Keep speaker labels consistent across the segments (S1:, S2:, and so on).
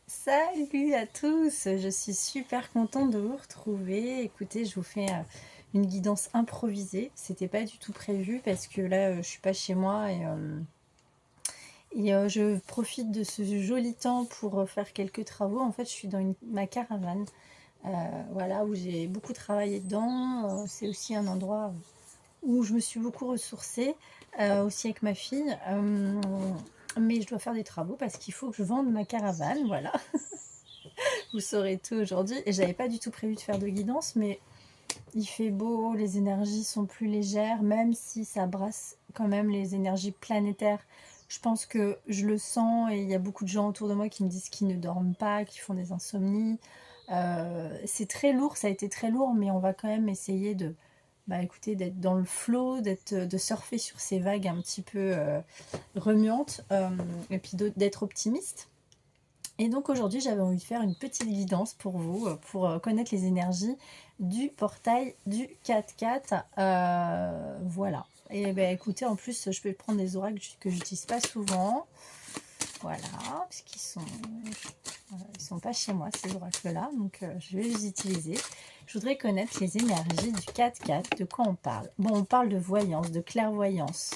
S1: Salut à tous, je suis super contente de vous retrouver. Écoutez, je vous fais une guidance improvisée. C'était pas du tout prévu parce que là, je suis pas chez moi et je profite de ce joli temps pour faire quelques travaux. En fait, je suis dans ma caravane, voilà, où j'ai beaucoup travaillé dedans. C'est aussi un endroit où je me suis beaucoup ressourcée, aussi avec ma fille. Mais je dois faire des travaux parce qu'il faut que je vende ma caravane, voilà. Vous saurez tout aujourd'hui. Et j'avais pas du tout prévu de faire de guidance, mais il fait beau, les énergies sont plus légères, même si ça brasse quand même les énergies planétaires. Je pense que je le sens et il y a beaucoup de gens autour de moi qui me disent qu'ils ne dorment pas, qui font des insomnies. C'est très lourd, ça a été très lourd, mais on va quand même essayer de, bah écoutez, d'être dans le flow, de surfer sur ces vagues un petit peu remuantes, et puis d'être optimiste. Et donc aujourd'hui, j'avais envie de faire une petite guidance pour vous, pour connaître les énergies du portail du 4x4. Voilà. Et ben écoutez, en plus, je peux prendre des oracles que j'utilise pas souvent. Voilà, parce ils sont pas chez moi, ces oracles-là, donc je vais les utiliser. Je voudrais connaître les énergies du 4x4. De quoi on parle? Bon, on parle de voyance, de clairvoyance.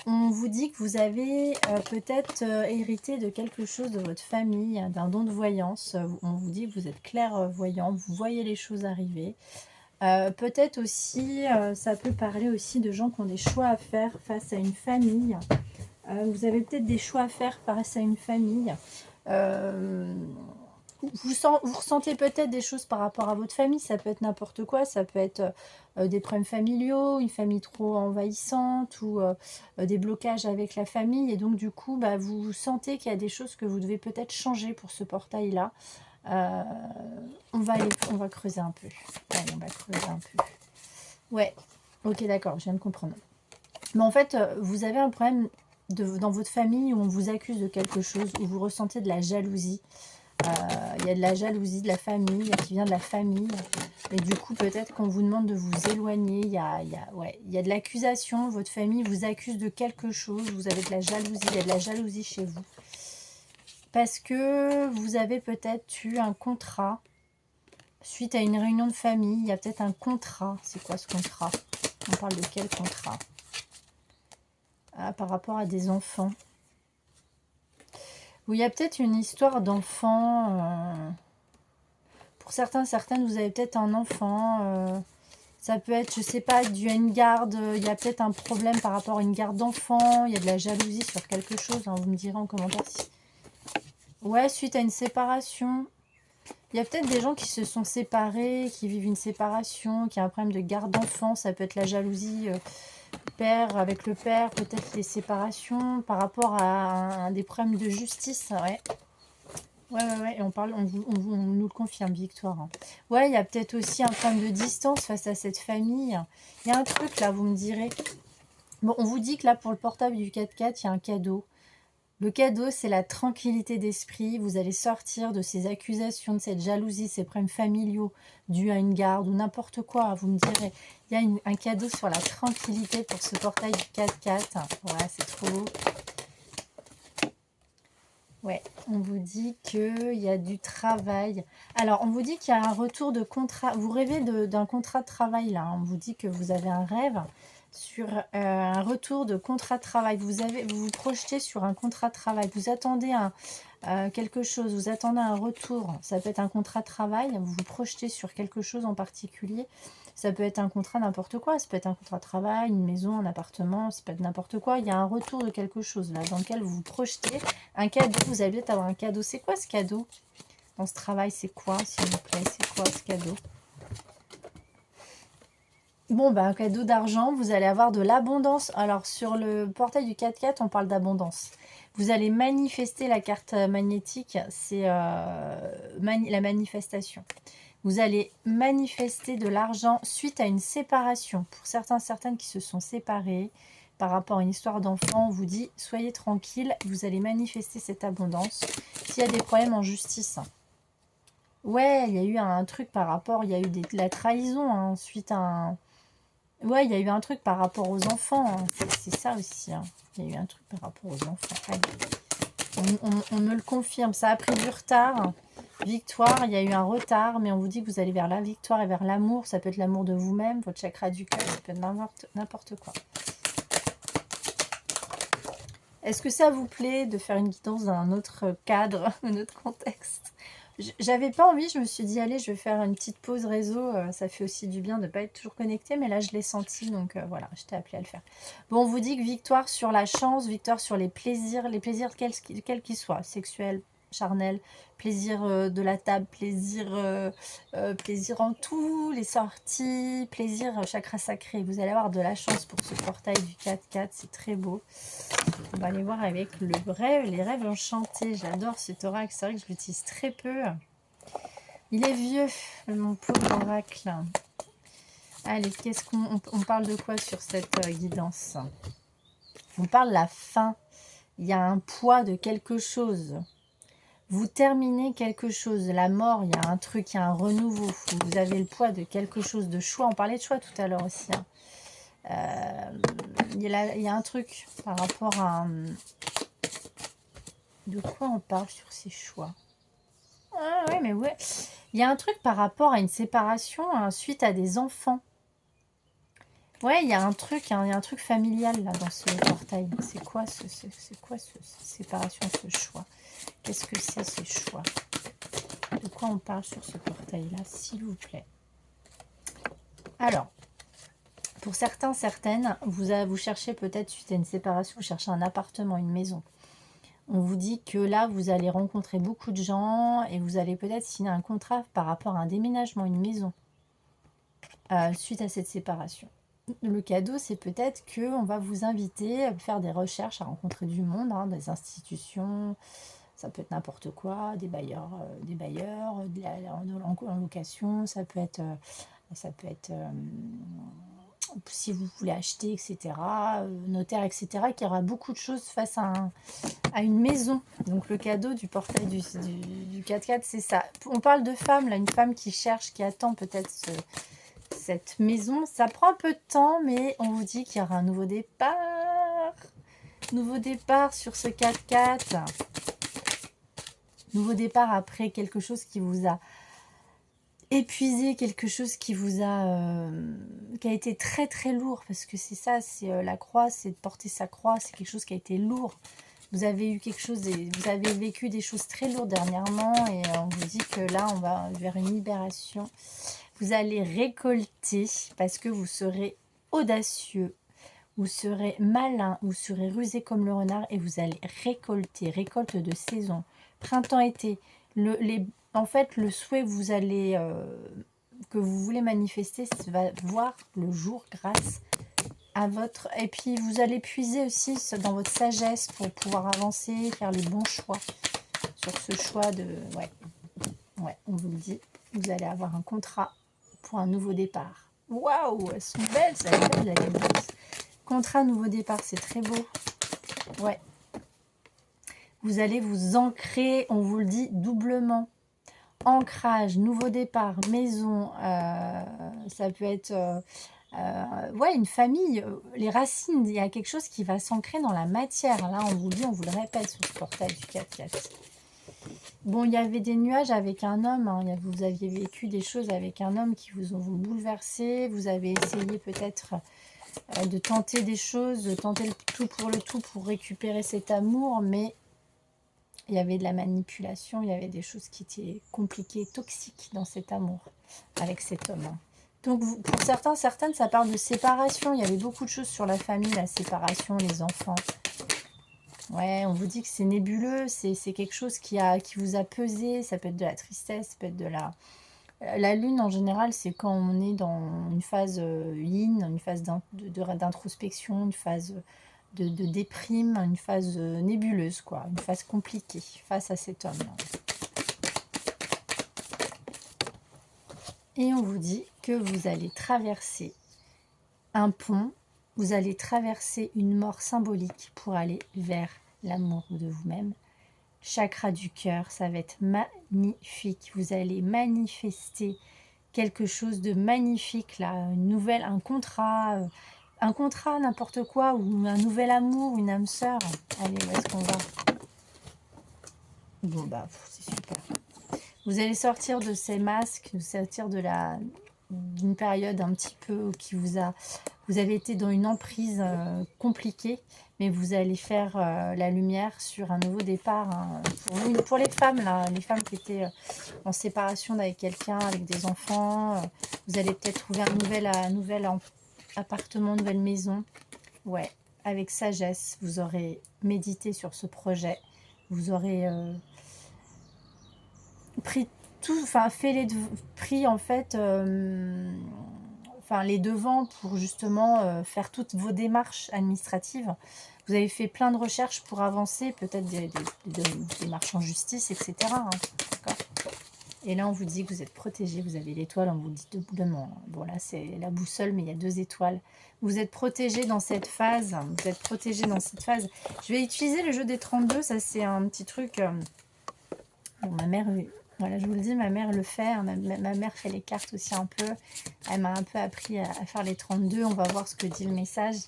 S1: On vous dit que vous avez peut-être hérité de quelque chose de votre famille, hein, d'un don de voyance. On vous dit que vous êtes clairvoyant, vous voyez les choses arriver. Peut-être aussi, ça peut parler aussi de gens qui ont des choix à faire face à une famille. Vous avez peut-être des choix à faire face à une famille. Euh, vous ressentez peut-être des choses par rapport à votre famille, ça peut être n'importe quoi, ça peut être des problèmes familiaux, une famille trop envahissante ou des blocages avec la famille. Et donc du coup, bah, vous sentez qu'il y a des choses que vous devez peut-être changer pour ce portail-là. Euh, on va creuser un peu. Allez, on va creuser un peu. Ouais, ok, d'accord, je viens de comprendre. Mais en fait, vous avez un problème dans votre famille où on vous accuse de quelque chose, où vous ressentez de la jalousie. Il y a de la jalousie de la famille, qui vient de la famille. Et du coup, peut-être qu'on vous demande de vous éloigner. Ouais, il y a de l'accusation. Votre famille vous accuse de quelque chose. Vous avez de la jalousie. Il y a de la jalousie chez vous. Parce que vous avez peut-être eu un contrat. Suite à une réunion de famille, il y a peut-être un contrat. C'est quoi ce contrat? On parle de quel contrat? Par rapport à des enfants. Où il y a peut-être une histoire d'enfant. Pour certains, certaines, vous avez peut-être un enfant. Ça peut être, je sais pas, dû à une garde. Il y a peut-être un problème par rapport à une garde d'enfant. Il y a de la jalousie sur quelque chose. Hein, vous me direz en commentaire si... Ouais, suite à une séparation. Il y a peut-être des gens qui se sont séparés, qui vivent une séparation, qui a un problème de garde d'enfant. Ça peut être la jalousie père avec le père, peut-être les séparations par rapport à des problèmes de justice. Ouais. Ouais, et on parle, on nous le confirme, Victoire. Hein. Ouais, il y a peut-être aussi un problème de distance face à cette famille. Il y a un truc là, vous me direz. Bon, on vous dit que là, pour le portable du 4x4, il y a un cadeau. Le cadeau, c'est la tranquillité d'esprit. Vous allez sortir de ces accusations, de cette jalousie, ces problèmes familiaux dus à une garde ou n'importe quoi. Vous me direz, il y a un cadeau sur la tranquillité pour ce portail du 4x4. Ouais, c'est trop beau. Ouais, on vous dit qu'il y a du travail. Alors, on vous dit qu'il y a un retour de contrat. Vous rêvez d'un contrat de travail, là. On vous dit que vous avez un rêve sur un retour de contrat de travail. Vous vous projetez sur un contrat de travail. Vous attendez quelque chose. Vous attendez un retour. Ça peut être un contrat de travail. Vous vous projetez sur quelque chose en particulier. Ça peut être un contrat n'importe quoi. Ça peut être un contrat de travail, une maison, un appartement. Ça peut être n'importe quoi. Il y a un retour de quelque chose, là, dans lequel vous vous projetez. Un cadeau, vous allez peut-être avoir un cadeau. C'est quoi ce cadeau? Dans ce travail, c'est quoi, s'il vous plaît? C'est quoi ce cadeau? Bon, bah, un cadeau d'argent, vous allez avoir de l'abondance. Alors, sur le portail du 4x4, on parle d'abondance. Vous allez manifester la carte magnétique, c'est la manifestation. Vous allez manifester de l'argent suite à une séparation. Pour certains, certaines qui se sont séparés par rapport à une histoire d'enfant, on vous dit, soyez tranquille, vous allez manifester cette abondance. S'il y a des problèmes en justice, ouais, il y a eu un truc par rapport, il y a eu de la trahison hein, suite à un... Ouais, il y a eu un truc par rapport aux enfants, hein. C'est ça aussi. Hein. Il y a eu un truc par rapport aux enfants. Allez. On me le confirme, ça a pris du retard. Victoire, il y a eu un retard, mais on vous dit que vous allez vers la victoire et vers l'amour. Ça peut être l'amour de vous-même, votre chakra du cœur, ça peut être n'importe quoi. Est-ce que ça vous plaît de faire une guidance dans un autre cadre, un autre contexte? J'avais pas envie, je me suis dit, allez, je vais faire une petite pause réseau. Ça fait aussi du bien de ne pas être toujours connecté, mais là, je l'ai senti, donc voilà, je t'ai appelé à le faire. Bon, on vous dit que victoire sur la chance, victoire sur les plaisirs quels qu'ils soient, sexuels, charnels, plaisir de la table, plaisir en tout, les sorties, plaisir chakra sacré. Vous allez avoir de la chance pour ce portail du 4-4, c'est très beau. On va aller voir avec les rêves enchantés. J'adore cet oracle, c'est vrai que je l'utilise très peu. Il est vieux, mon pauvre oracle. Allez, qu'est-ce qu'on parle de quoi sur cette guidance? On parle de la fin. Il y a un poids de quelque chose. Vous terminez quelque chose. La mort, il y a un truc, il y a un renouveau. Vous avez le poids de quelque chose, de choix. On parlait de choix tout à l'heure aussi. Hein. Il y a un truc par rapport à... De quoi on parle sur ces choix? Ah ouais, mais ouais. Il y a un truc par rapport à une séparation suite à des enfants. Ouais, il y a un truc, hein, il y a un truc familial là dans ce portail. C'est quoi cette séparation, ce choix? Qu'est-ce que c'est ce choix? De quoi on parle sur ce portail-là, s'il vous plaît? Alors, pour certains, certaines, vous cherchez peut-être suite à une séparation, vous cherchez un appartement, une maison. On vous dit que là, vous allez rencontrer beaucoup de gens et vous allez peut-être signer un contrat par rapport à un déménagement, une maison, suite à cette séparation. Le cadeau, c'est peut-être qu'on va vous inviter à faire des recherches, à rencontrer du monde, hein, des institutions, ça peut être n'importe quoi, des bailleurs, en location, ça peut être si vous voulez acheter, etc., notaire, etc., qu'il y aura beaucoup de choses face à une maison. Donc le cadeau du portail du 4x4, c'est ça. On parle de femme, là, une femme qui cherche, qui attend peut-être cette maison. Ça prend un peu de temps, mais on vous dit qu'il y aura un nouveau départ. Nouveau départ sur ce 4x4. Nouveau départ après quelque chose qui vous a épuisé, quelque chose qui vous a qui a été très très lourd, parce que c'est ça, c'est la croix, c'est de porter sa croix, c'est quelque chose qui a été lourd. Vous avez eu quelque chose, vous avez vécu des choses très lourdes dernièrement, et on vous dit que là on va vers une libération. Vous allez récolter parce que vous serez audacieux, vous serez malin, vous serez rusé comme le renard, et vous allez récolter, récolte de saison, printemps-été. En fait, le souhait que vous voulez manifester, ça va voir le jour grâce à votre... Et puis, vous allez puiser aussi dans votre sagesse pour pouvoir avancer, faire les bons choix sur ce choix de... Ouais, on vous le dit, vous allez avoir un contrat pour un nouveau départ. Waouh, elles sont belles, ça va belle, la guidance. Contrat, nouveau départ, c'est très beau. Ouais. Vous allez vous ancrer, on vous le dit, doublement. Ancrage, nouveau départ, maison, ça peut être ouais, une famille, les racines, il y a quelque chose qui va s'ancrer dans la matière. Là, on vous le dit, on vous le répète sur ce portail du 4x4. Bon, il y avait des nuages avec un homme, hein, vous aviez vécu des choses avec un homme qui vous ont bouleversé, vous avez essayé peut-être de tenter des choses, de tenter le tout pour récupérer cet amour, mais il y avait de la manipulation, il y avait des choses qui étaient compliquées, toxiques dans cet amour avec cet homme. Donc pour certains, certaines, ça parle de séparation. Il y avait beaucoup de choses sur la famille, la séparation, les enfants. Ouais, on vous dit que c'est nébuleux, c'est quelque chose qui vous a pesé. Ça peut être de la tristesse, ça peut être de la... La lune, en général, c'est quand on est dans une phase yin, une phase d'introspection, une phase de déprime, une phase nébuleuse, quoi, une phase compliquée face à cet homme. Et on vous dit que vous allez traverser un pont, vous allez traverser une mort symbolique pour aller vers l'amour de vous-même. Chakra du cœur, ça va être magnifique. Vous allez manifester quelque chose de magnifique, là, un contrat n'importe quoi, ou un nouvel amour, une âme sœur. Allez, où est-ce qu'on va? Bon, bah, c'est super. Vous allez sortir de ces masques, sortir d'une période un petit peu qui vous avez été dans une emprise compliquée, mais vous allez faire la lumière sur un nouveau départ. Hein. Pour les femmes, là, les femmes qui étaient en séparation avec quelqu'un, avec des enfants, vous allez peut-être trouver un nouvel appartement, nouvelle maison. Ouais, avec sagesse, vous aurez médité sur ce projet. Vous aurez pris tout, enfin pris en fait les devants pour justement faire toutes vos démarches administratives. Vous avez fait plein de recherches pour avancer, peut-être des démarches en justice, etc. Hein, d'accord. Et là, on vous dit que vous êtes protégé, vous avez l'étoile, on vous dit doublement. Bon, là, c'est la boussole, mais il y a 2 étoiles. Vous êtes protégé dans cette phase. Vous êtes protégé dans cette phase. Je vais utiliser le jeu des 32. Ça, c'est un petit truc... Bon, ma mère... Voilà, je vous le dis, ma mère le fait. Hein, ma mère fait les cartes aussi un peu. Elle m'a un peu appris à faire les 32. On va voir ce que dit le message.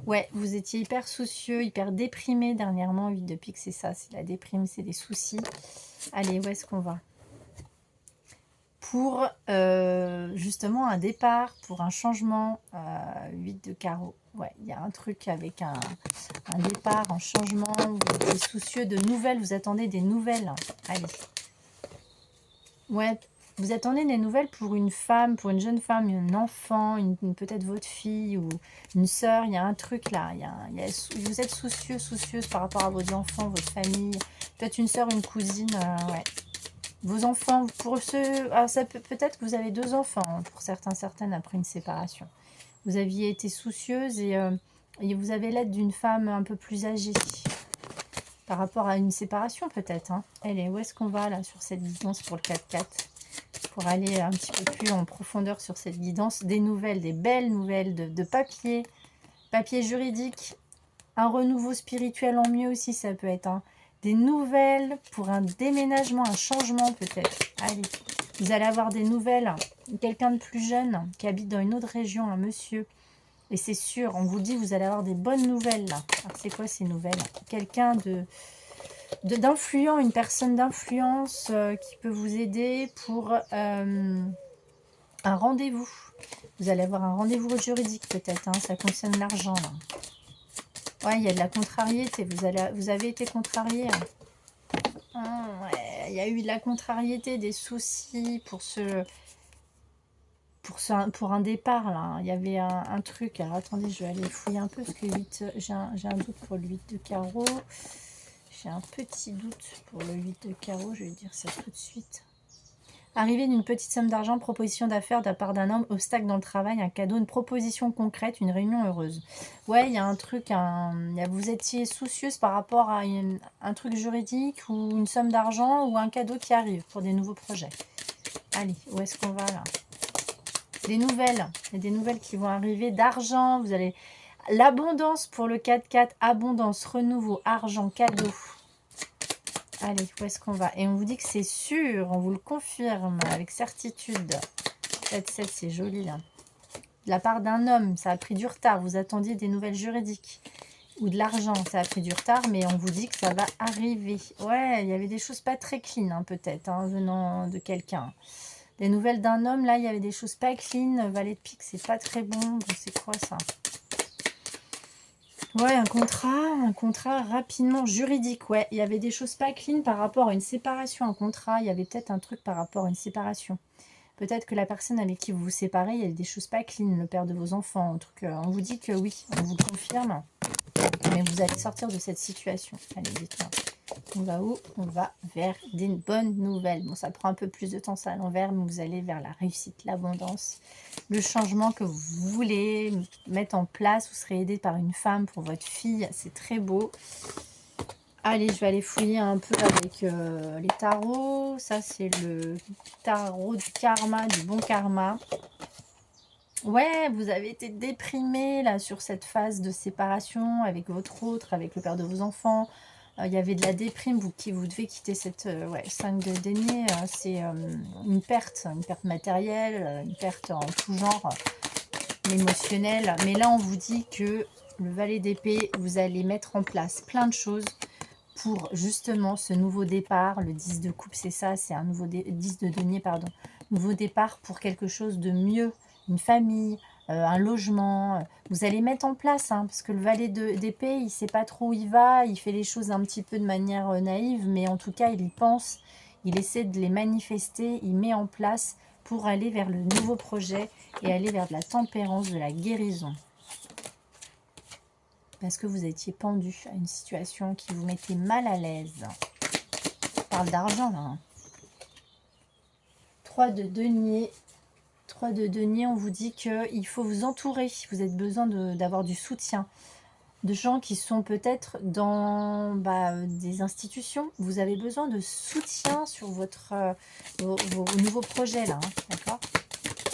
S1: Ouais, vous étiez hyper soucieux, hyper déprimé dernièrement. 8 de pique, c'est ça. C'est la déprime, c'est des soucis. Allez, où est-ce qu'on va ? Pour justement un départ, pour un changement, 8 de carreau. Ouais, il y a un truc avec un départ, un changement, vous êtes soucieux de nouvelles, vous attendez des nouvelles. Allez. Ouais, vous attendez des nouvelles pour une femme, pour une jeune femme, un enfant, peut-être votre fille ou une sœur. Il y a un truc là, vous êtes soucieuse par rapport à vos enfants, votre famille. Peut-être une sœur, une cousine, ouais. Vos enfants, pour ceux... Alors peut-être que vous avez 2 enfants, hein, pour certaines, après une séparation. Vous aviez été soucieuse et vous avez l'aide d'une femme un peu plus âgée. Par rapport à une séparation, peut-être. Hein. Allez, où est-ce qu'on va, là, sur cette guidance pour le 4-4 ? Pour aller un petit peu plus en profondeur sur cette guidance. Des nouvelles, des belles nouvelles de papier. Papier juridique. Un renouveau spirituel en mieux aussi, ça peut être. Hein. Des nouvelles pour un déménagement, un changement peut-être. Allez, vous allez avoir des nouvelles. Quelqu'un de plus jeune qui habite dans une autre région, un monsieur. Et c'est sûr, on vous dit, vous allez avoir des bonnes nouvelles là. Alors c'est quoi ces nouvelles? Quelqu'un d'influent, une personne d'influence qui peut vous aider pour un rendez-vous. Vous allez avoir un rendez-vous juridique peut-être, hein, ça concerne l'argent là. Ouais, il y a de la contrariété. Vous avez été contrarié. Ouais, il y a eu de la contrariété, des soucis pour un départ là. Il y avait un truc. Alors attendez, je vais aller fouiller un peu parce que 8, j'ai un doute pour le 8 de carreau. J'ai un petit doute pour le 8 de carreau. Je vais dire ça tout de suite. Arrivée d'une petite somme d'argent, proposition d'affaires de la part d'un homme, obstacle dans le travail, un cadeau, une proposition concrète, une réunion heureuse. Ouais, il y a un truc, vous étiez soucieuse par rapport à un truc juridique ou une somme d'argent ou un cadeau qui arrive pour des nouveaux projets. Allez, où est-ce qu'on va là? Des nouvelles, il y a des nouvelles qui vont arriver d'argent, vous allez... L'abondance pour le 4-4, abondance, renouveau, argent, cadeau. Allez, où est-ce qu'on va? Et on vous dit que c'est sûr, on vous le confirme avec certitude. 7-7, c'est joli là. De la part d'un homme, ça a pris du retard. Vous attendiez des nouvelles juridiques ou de l'argent, ça a pris du retard, mais on vous dit que ça va arriver. Ouais, il y avait des choses pas très clean, hein, peut-être, hein, venant de quelqu'un. Des nouvelles d'un homme, là, il y avait des choses pas clean. Valet de pique, c'est pas très bon. Bon, c'est quoi ça? Ouais, un contrat rapidement juridique. Ouais, il y avait des choses pas clean par rapport à une séparation, un contrat. Il y avait peut-être un truc par rapport à une séparation. Peut-être que la personne avec qui vous vous séparez, il y a des choses pas clean, le père de vos enfants. Un truc, on vous dit que oui, on vous le confirme. Mais vous allez sortir de cette situation. Allez, dites-moi. On va où? On va vers des bonnes nouvelles. Bon, ça prend un peu plus de temps, ça à l'envers, mais vous allez vers la réussite, l'abondance, le changement que vous voulez mettre en place. Vous serez aidé par une femme pour votre fille. C'est très beau. Allez, je vais aller fouiller un peu avec les tarots. Ça, c'est le tarot du karma, du bon karma. Ouais, vous avez été déprimé là sur cette phase de séparation avec votre autre, avec le père de vos enfants. Il y avait de la déprime, vous devez quitter cette 5 de denier. C'est une perte matérielle, une perte en tout genre, émotionnelle. Mais là, on vous dit que le valet d'épée, vous allez mettre en place plein de choses pour justement ce nouveau départ. Le 10 de coupe, c'est ça, c'est un nouveau 10 de denier, pardon. Nouveau départ pour quelque chose de mieux, une famille, un logement. Vous allez mettre en place, hein, parce que le valet d'épée, il ne sait pas trop où il va, il fait les choses un petit peu de manière naïve, mais en tout cas, il y pense, il essaie de les manifester, il met en place pour aller vers le nouveau projet et aller vers de la tempérance, de la guérison. Parce que vous étiez pendu à une situation qui vous mettait mal à l'aise. On parle d'argent là. Hein. 3 de denier. 3 de denier, on vous dit qu'il faut vous entourer. Vous avez besoin d'avoir du soutien. De gens qui sont peut-être dans des institutions. Vous avez besoin de soutien sur vos nouveaux projets là. Hein, d'accord?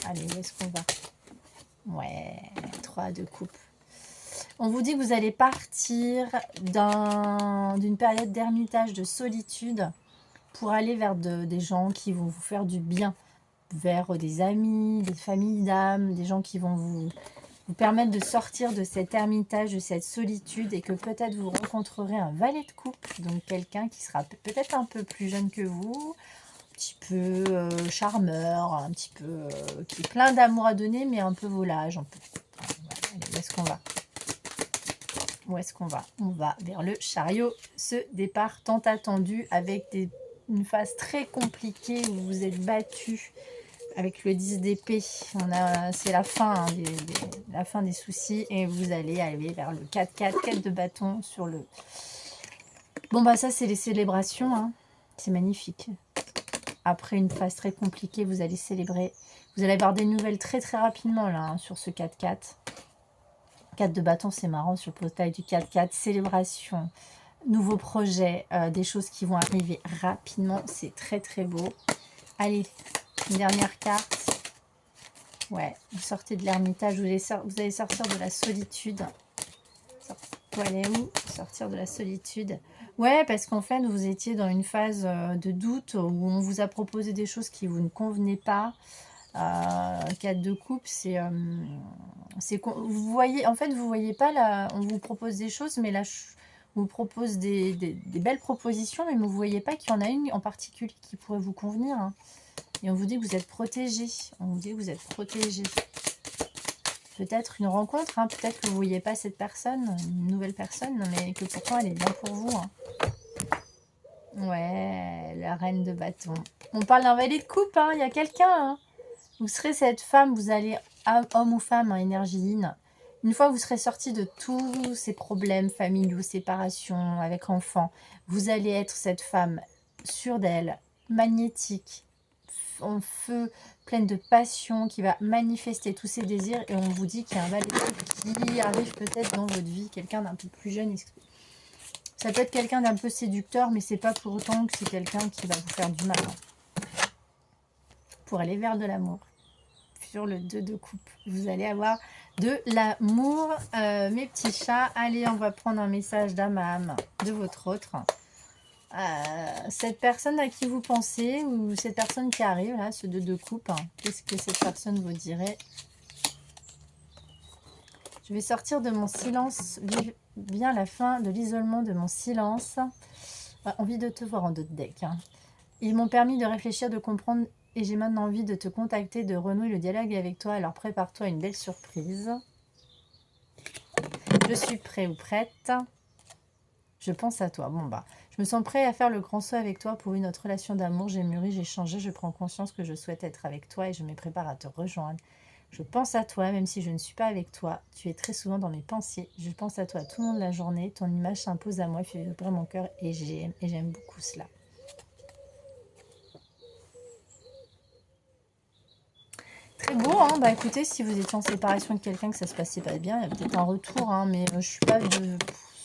S1: Allez, où est-ce qu'on va? Ouais, 3 de coupe. On vous dit que vous allez partir d'une période d'ermitage, de solitude, pour aller vers des gens qui vont vous faire du bien, vers des amis, des familles d'âme, des gens qui vont vous permettre de sortir de cet ermitage, de cette solitude, et que peut-être vous rencontrerez un valet de coupe, donc quelqu'un qui sera peut-être un peu plus jeune que vous, un petit peu charmeur, un petit peu qui est plein d'amour à donner, mais un peu volage. Allez, où est-ce qu'on va? Où est-ce qu'on va? On va vers le chariot, ce départ tant attendu avec une phase très compliquée où vous vous êtes battu avec le 10 d'épée. C'est la fin, hein, la fin des soucis et vous allez aller vers le 4-4, 4 de bâton sur le... Bon ça c'est les célébrations, hein. C'est magnifique. Après une phase très compliquée, vous allez célébrer. Vous allez avoir des nouvelles très très rapidement là, hein, sur ce 4-4. 4 de bâton, c'est marrant sur le portail du 4-4. Célébration, nouveau projet, des choses qui vont arriver rapidement. C'est très très beau. Allez, une dernière carte. Ouais, vous sortez de l'ermitage, vous allez sortir de la solitude. Vous allez où? Sortir de la solitude. Ouais, parce qu'en fait, vous étiez dans une phase de doute où on vous a proposé des choses qui vous ne convenaient pas. 4 de coupe, c'est vous voyez, en fait, vous voyez pas là, on vous propose des choses, mais là, on vous propose des belles propositions, mais vous voyez pas qu'il y en a une en particulier qui pourrait vous convenir. Hein. Et on vous dit que vous êtes protégé. On vous dit que vous êtes protégé. Peut-être une rencontre, hein, peut-être que vous ne voyez pas cette personne, une nouvelle personne, mais que pourtant elle est bien pour vous. Hein. Ouais, la reine de bâton. On parle d'un valet de coupe, hein, il y a quelqu'un. Hein. Vous serez cette femme, vous allez, homme ou femme, hein, énergie yin. Une fois que vous serez sorti de tous ces problèmes familiaux, séparation, avec enfants, vous allez être cette femme sûre d'elle, magnétique, en feu, pleine de passion, qui va manifester tous ses désirs. Et on vous dit qu'il y a un valet de coupe qui arrive peut-être dans votre vie, quelqu'un d'un peu plus jeune. Ça peut être quelqu'un d'un peu séducteur, mais c'est pas pour autant que c'est quelqu'un qui va vous faire du mal. Pour aller vers de l'amour. Sur le 2 de coupe, vous allez avoir de l'amour, mes petits chats. Allez, on va prendre un message d'âme à âme de votre autre. Cette personne à qui vous pensez, ou cette personne qui arrive, là, ce 2 de coupe, hein, qu'est-ce que cette personne vous dirait? Je vais sortir de mon silence, bien la fin de l'isolement de mon silence. Envie de te voir en d'autres decks. Hein. Ils m'ont permis de réfléchir, de comprendre, et j'ai maintenant envie de te contacter, de renouer le dialogue avec toi. Alors prépare-toi à une belle surprise. Je suis prêt ou prête. Je pense à toi. Bon je me sens prêt à faire le grand saut avec toi pour une autre relation d'amour. J'ai mûri, j'ai changé, je prends conscience que je souhaite être avec toi et je me prépare à te rejoindre. Je pense à toi, même si je ne suis pas avec toi. Tu es très souvent dans mes pensées. Je pense à toi tout le long de la journée. Ton image s'impose à moi, fait vibrer mon cœur et j'aime beaucoup cela. Très beau, hein. Écoutez, si vous étiez en séparation avec quelqu'un, que ça se passait pas bien, il y a peut-être un retour, hein, mais je suis pas de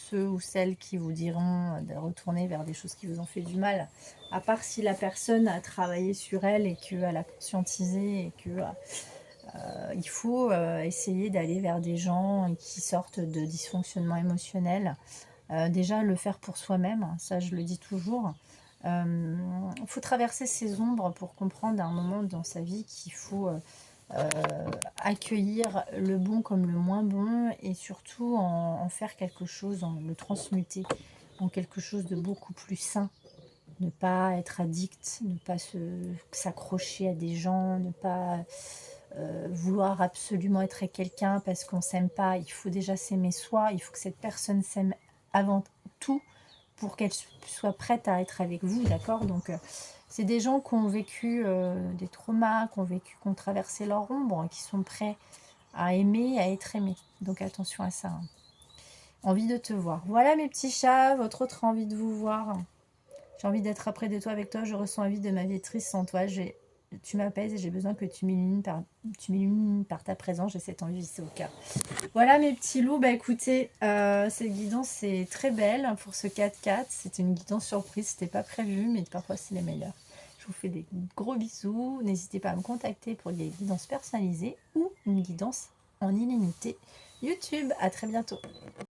S1: ceux ou celles qui vous diront de retourner vers des choses qui vous ont fait du mal, à part si la personne a travaillé sur elle et qu'elle a conscientisé et que il faut essayer d'aller vers des gens qui sortent de dysfonctionnement émotionnel. Déjà, le faire pour soi-même, ça je le dis toujours. Il faut traverser ces ombres pour comprendre à un moment dans sa vie qu'il faut accueillir le bon comme le moins bon et surtout en faire quelque chose, en le transmuter en quelque chose de beaucoup plus sain. Ne pas être addict, ne pas s'accrocher à des gens, ne pas vouloir absolument être avec quelqu'un parce qu'on s'aime pas. Il faut déjà s'aimer soi, il faut que cette personne s'aime avant tout pour qu'elle soit prête à être avec vous, d'accord? Donc, c'est des gens qui ont vécu des traumas, qui ont traversé leur ombre, hein, qui sont prêts à aimer, à être aimés. Donc, attention à ça, hein. Envie de te voir. Voilà mes petits chats, votre autre envie de vous voir. J'ai envie d'être près de toi, avec toi. Je ressens la vie de ma vie triste sans toi. Tu m'apaises et j'ai besoin que tu m'illumines par ta présence. J'ai cette envie ici au cœur. Voilà mes petits loups. Bah écoutez, cette guidance c'est très belle pour ce 4-4. C'était une guidance surprise. C'était pas prévu, mais parfois c'est les meilleurs. Je vous fais des gros bisous. N'hésitez pas à me contacter pour des guidances personnalisées ou une guidance en illimité YouTube. À très bientôt.